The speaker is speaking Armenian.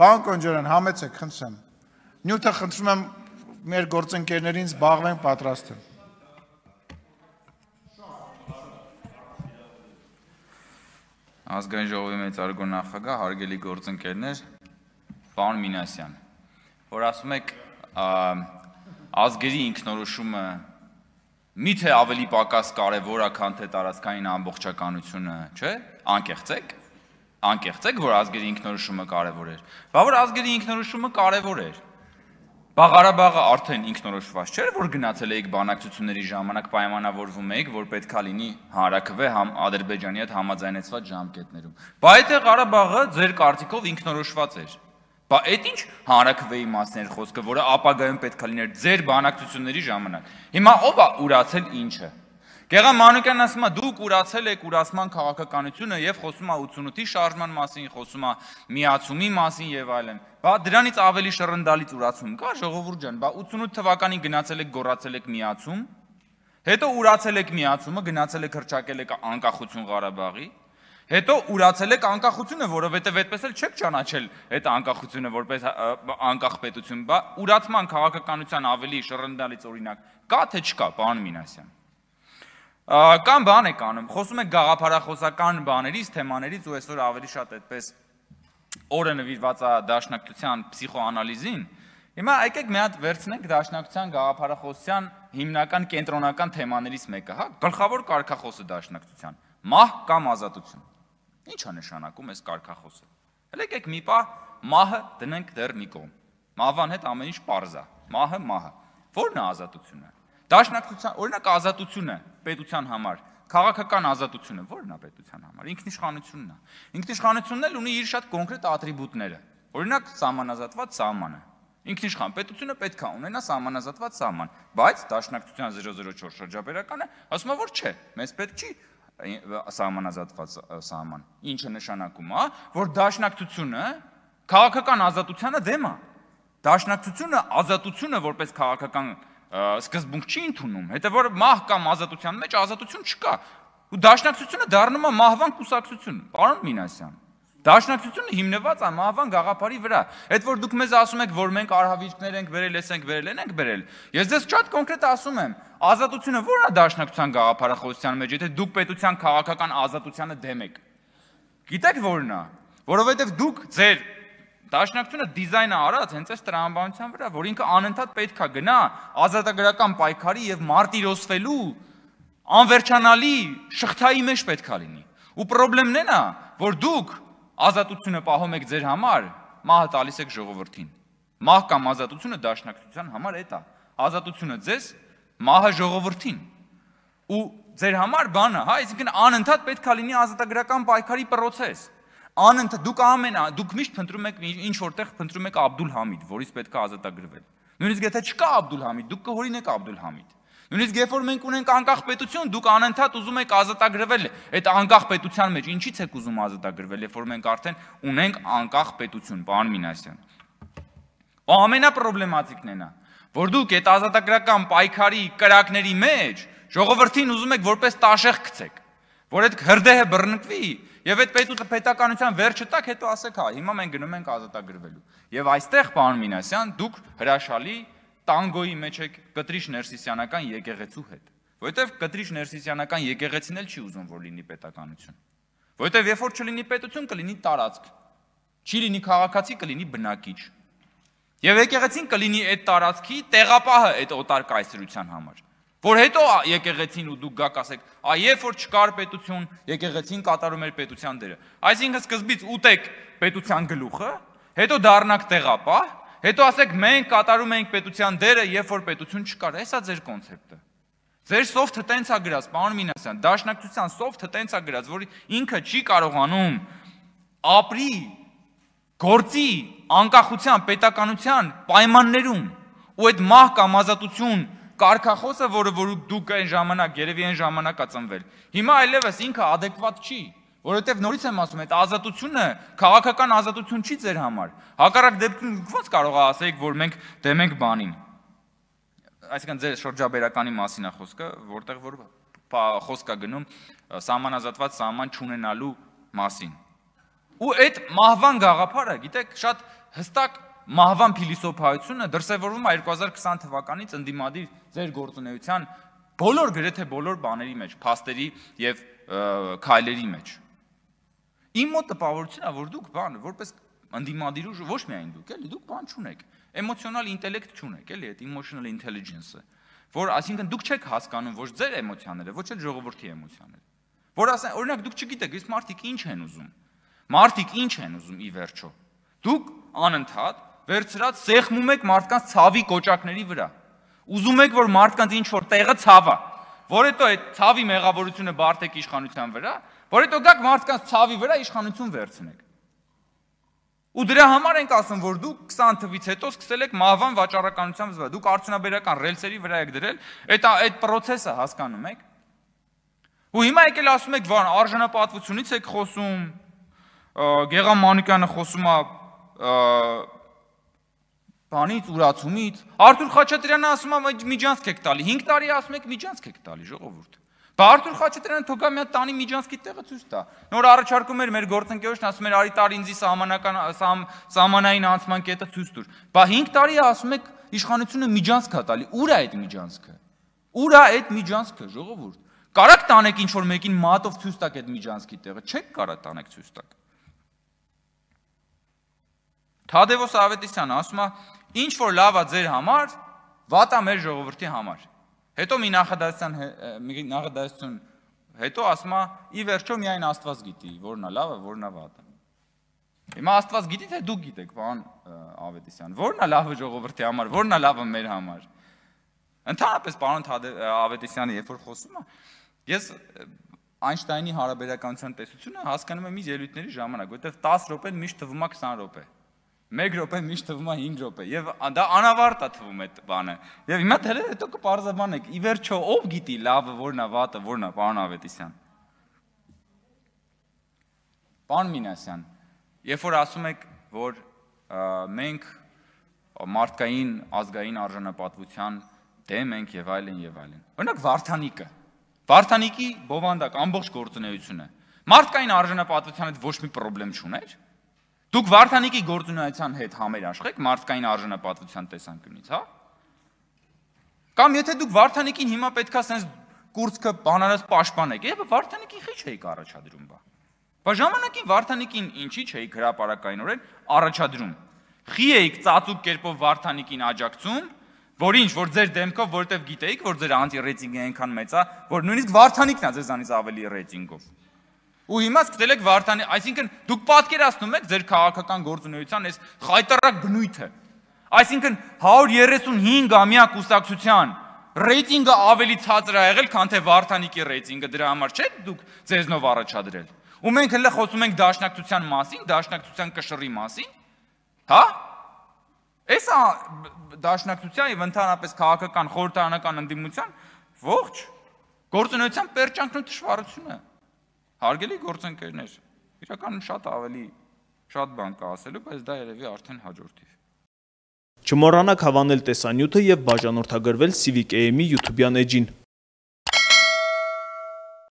Պարոն Կոնջարյան, համեցեք, խնդրեմ։ Նյութը խնդրում եմ մեր գործընկերներին զբաղվենք, պատրաստ եմ։ Ազգային ժողովի մեծարգո նախագահ, հարգելի գործընկերներ, պարոն Մինասյան, որ ասում եք ազգերի ինքնորոշումը միթե ավելի պակաս կարևոր է, քան թե տարածքային ամբողջականությունը, չէ՞, անկեղծ եք, որ ազգերի ինքնորոշումը կարևոր էր։ Բա որ ազգերի ինքնորոշումը կարևոր էր։ Բա Ղարաբաղը արդեն ինքնորոշված չէր, որ գնացել էիք բանակցությունների ժամանակ պայմանավորվում էիք, որ պետքա լինի հանրաքվե Ադրբեջանի հետ համաձայնեցված ժամկետներում։ Բա եթե Ղարաբաղը ձեր կարծիքով ինքնորոշված էր։ Բա այդ ինչ հանրաքվեի մասն էր խոսքը, որը ապագայում պետքա լիներ ձեր բանակցությունների ժամանակ։ Հիմա ով է ուրացել ինչը։ Գեղամ Մանուկյանն ասում է դուք ուրացել եք ուրացման քաղաքականությունը եւ խոսում է 88-ի շարժման մասին, խոսում է միացումի մասին եւ այլն։ Բա դրանից ավելի շռնդալից ուրացում կա, ժողովուրդ ջան, բա 88 թվականին գնացել եք գոռացել եք միացում, հետո ուրացել եք միացումը, գնացել եք հռչակել եք անկախություն Ղարաբաղի, հետո ուրացել եք անկախությունը, որովհետեւ այդպես էլ չեք ճանաչել այդ անկախությունը որպես անկախ պետություն, բա ուրացման քաղաքականության ավելի շռնդալից օրինակ կա թե չկա, պարոն Մինասյան։ Կամ բան եք անում, խոսում եք գաղափարախոսական բաներից, թեմաներից ու այսօր ավելի շատ այդպես օրը նվիրված է դաշնակցության փսիխոանալիզին։ Հիմա եկեք մի հատ վերցնենք դաշնակցության գաղափարախոսության հիմնական կենտրոնական թեմաներից մեկը, հա, գլխավոր կարգախոսը դաշնակցության՝ մահ կամ ազատություն։ Ինչ է նշանակում այս կարգախոսը։ Հələ եկեք մի պահ մահը դնենք դեռ մի կողմ։ Մահվան հետ ամեն ինչ պարզ է։ Մահը։ Ո՞րն է ազատությունը։ Դաշնակցության, օրինակ ազատությունը պետության համար, քաղաքական ազատությունը ո՞րն է պետության համար։ Ինքնիշխանությունն է։ Ինքնիշխանությունն էլ ունի իր շատ կոնկրետ ատրիբուտները։ Օրինակ սահմանազատված սահմանը։ Ինքնիշխան պետությունը պետք է ունենա սահմանազատված սահման, բայց դաշնակցության 004 շրջաբերականը ասում է, որ չէ, մեզ պետք չի սահմանազատված սահման։ Ինչը նշանակում է, որ դաշնակցությունը քաղաքական ազատությանը դեմ է։ Դաշնակցությունը ազատությունը որպես քաղաքական սկզբունք չի ընդունում, հետո որ մահ կամ ազատության մեջ ազատություն չկա։ Ու դաշնակցությունը դառնում է մահվան կուսակցություն, պարոն Մինասյան։ Դաշնակցությունը հիմնված է մահվան գաղափարի վրա։ Այդ որ դուք մեզ ասում եք, որ մենք արհավիրքներ ենք բերել, ենք բերել։ Ես ձեզ շատ կոնկրետ ասում եմ, ազատությունը ո՞ր է դաշնակցության գաղափարախոսության մեջ, եթե դուք պետության քաղաքական ազատությանը դեմ եք։ Գիտեք ո՞րն է, որովհետև դուք ձեր դաշնակցությունը դիզայն է արած հենց այս տրամաբանության վրա, որ ինքը անընդհատ պետք է գնա ազատագրական պայքարի եւ մարտիրոսվելու անվերջանալի շղթայի մեջ պետք է լինի։ Ու խնդրեմն է նա, որ դուք ազատությունը պահում եք ձեր համար, մահը տալիս եք ժողովրդին։ Մահ կամ ազատությունը դաշնակցության համար էդ է։ Ազատությունը ձեզ, մահը ժողովրդին։ Ու ձեր համար բանը, հա, այսինքն անընդհատ պետք է լինի ազատագրական պայքարի process։ Անընդհատ դուք միշտ փնտրում եք ինչ որտեղ փնտրում եք Աբդուլ Համիդ, որից պետք է ազատագրվել։ Նույնիսկ եթե չկա Աբդուլ Համիդ, դուք կհորինեք Աբդուլ Համիդ։ Նույնիսկ երբ որ մենք ունենք անկախ պետություն, դուք անընդհատ ուզում եք ազատագրվել այդ անկախ պետության մեջ։ Ինչի՞ց եք ուզում ազատագրվել, երբ որ մենք արդեն ունենք անկախ պետություն, պարոն Մինասյան։ Ու ամենապրոբլեմատիկն է նա, որ դուք այդ ազատագրական պայքարի կրակների մեջ ժողովրդին ուզում եք որպես տաշեղ գցեք, որ այդ հրդեհը բռնկվի եւ այդ պետականության վերջը տակ, հետո ասեք, հա, հիմա մենք գնում ենք ազատագրվելու։ Եվ այստեղ, պարոն Մինասյան, դուք հրաշալի տանգոյի մեջ եք Կտրիշ Ներսիսյանական եկեղեցու հետ, որովհետեւ Կտրիշ Ներսիսյանական եկեղեցին էլ չի ուզում, որ լինի պետականություն, որովհետեւ երբ որ չլինի պետություն, կլինի տարածք, չի լինի քաղաքացի, կլինի բնակիչ, եւ եկեղեցին կլինի այդ տարածքի տեղապահը այդ օտար կայսրության համար, որ հետո եկեղեցին ու դուք գաք ասեք, երբ որ չկար պետություն, եկեղեցին կատարում էր պետության դերը, այսինքն սկզբից ուտեք պետության գլուխը, հետո դառնաք տեղապահ, հետո ասեք մենք կատարում ենք պետության դերը, երբ որ պետություն չկար, հեսա ձեր կոնցեպտը։ Ձեր սոֆթը տենց է գրած, պարոն Մինասյան, դաշնակցության սոֆթը տենց է գրած, որ ինքը չի կարողանում ապրի, գործի, անկախության, պետականության պայմաններում, ու այդ մահ կամ ազատություն կարգախոսը, որը դուք այն ժամանակ, երևի այն ժամանակ է ծնվել, հիմա այլևս ինքը adekvat չի, որովհետև նորից եմ ասում, այդ ազատությունը, քաղաքական ազատություն չի ձեր համար։ Հակառակ դեպքում ո՞նց կարող է ասեք, որ մենք դեմ ենք բանին։ Այսինքն ձեր շրջաբերականի մասին է խոսքը, որտեղ որ խոսք է գնում սահմանազատված սահման չունենալու մասին։ Ու այդ մահվան գաղափարը, գիտեք, շատ հստակ մահվան փիլիսոփայությունը դրսևորվում է 2020 թվականից ընդդիմադիր ձեր գործունեության բոլոր գրեթե բոլոր բաների մեջ, փաստերի եւ քայլերի մեջ։ Իմ մոտ տպավորությունն է, որ դուք որպես ընդդիմադիր ուժ ոչ միայն դուք, էլի դուք բան չունեք, էմոցիոնալ ինտելեկտ չունեք, էլի այդ emotional intelligence-ը, որ այսինքն դուք չեք հասկանում ոչ ձեր էմոցիաները, ոչ էլ ժողովրդի էմոցիաները։ Որ ասեն, օրինակ դուք չգիտեք, իսկ մարդիկ ինչ են ուզում։ Մարդիկ ինչ են ուզում ի վերջո։ Դուք անընդհատ վերցրած սեղմում եք մարդկանց ցավի կոճակների վրա։ Ուզում եք, որ մարդկանց ինչ որ տեղը ցավա, որ հետո այդ ցավի մեղավորությունը բարթեք իշխանության վրա, որ հետո գաք մարդկանց ցավի վրա իշխանություն վերցնեք։ Ու դրա համար ենք ասում, որ դուք 20 թվից հետո սկսել եք մահվան վաճառականությամբ զբաղվել։ Դուք արդյունաբերական ռելսերի վրա եք դրել, այդ process-ը հասկանում եք։ Ու հիմա եկել ասում եք, որ արժանապատվությունից եք խոսում, Գեգամ Մանուկյանը խոսում է բանից, ուրացումից, Արթուր Խաչատրյանը ասում է միջանցք եք տալի, 5 տարի ասում եք միջանցք եք տալի, ժողովուրդ։ Բա Արթուր Խաչատրյանը թողա մի հատ տանի միջանցքի տեղը ցույց տա։ Նոր առաջարկում էր մեր գործընկերոջն, ասում էր արի տար ինձի սահմանային անցման կետը ցույց տուր։ Բա 5 տարի ասում եք իշխանությունը միջանցք է տալի, ուր է այդ միջանցքը։ Ուր է այդ միջանցքը, ժողովուրդ։ Կարաք տանեք ինչ որ մեկին մատով ցույց տաք այդ միջանցքի տեղը, չեք կարա տանեք ցույց տաք։ Թադևոս Ավետիսյանը ասում է, ինչ որ լավ է ձեր համար, վատ է մեր ժողովրդի համար։ Հետո մի նախադասություն, հետո ասում է, ի վերջո միայն Աստված գիտի, որն է լավը, որն է վատը։ Հիմա Աստված գիտի, թե դուք գիտեք, պարոն Ավետիսյան, որն է լավը ժողովրդի համար, որն է լավը մեր համար։ Ընդհանրապես պարոն Ավետիսյանը երբ որ խոսում է, ես Այնշտայնի հարաբերականության տեսությունը հասկանում եմ իր ելույթների ժամանակ, որտեղ 10 րոպեն միշտ թվում է 20 րոպե։ 1 րոպե միշտ թվում է 5 րոպե, եւ դա անավարտ է թվում այդ բանը։ Եվ հիմա դեռ հետո կպարզաբանեք, ի վերջո ով գիտի լավը որն է, վատը որն է, պարոն Ավետիսյան։ Պարոն Մինասյան, երբ որ ասում եք, որ մենք մարդկային ազգային արժանապատվության դեմ ենք եւ այլն եւ այլն։ Օրինակ Վարդանիկի բովանդակ ամբողջ գործունեությունը մարդկային արժանապատվության հետ ոչ մի խնդրեմ չուներ։ Դուք Վարդանիկի գործունեության հետ համերաշխեք մարդկային արժանապատվության տեսանկյունից, հա? Կամ եթե դուք Վարդանիկին հիմա պետքա sense կուրծքը բանալած պաշտպանեք, եւ Վարդանիկի խի չէիք առաջադրում բա։ Բա ժամանակին Վարդանիկին ինչի չէիք հրապարակայինորեն առաջադրում։ Խի էիք ծածուկ կերպով Վարդանիկին աջակցում, որ ինչ, որ ձեր դեմքով, որտեվ գիտեիք, որ ձեր անտի-ռեյտինգը այնքան մեծ է, որ նույնիսկ Վարդանիկն է ձեզանից ավելի ռեյտինգով։ Ու հիմա սկսել եք Վարդանի, այսինքն դուք պատկերացնում եք ձեր քաղաքական գործունեության այս խայտարակ բնույթը։ Այսինքն 135-ամյա կուսակցության ռեյտինգը ավելի ցածր է եղել, քան թե Վարդանիկի ռեյտինգը, դրա համար չեք դուք ձեզնով առաջադրել։ Ու մենք հենց խոսում ենք դաշնակցության մասին, դաշնակցության կշռի մասին, հա? Էսա դաշնակցության եւ ընդհանրապես քաղաքական խորհրդարանական ընդդիմության ողջ գործունեության պերճանքն ու թշվառությունը։ Հարգելի գործընկերներ, իրականում շատ բան կա ասելու, բայց դա երևի արդեն հաջորդիվ։ Չմոռանաք հավանել տեսանյութը եւ բաժանորդագրվել Civic AM-ի YouTube-յան էջին։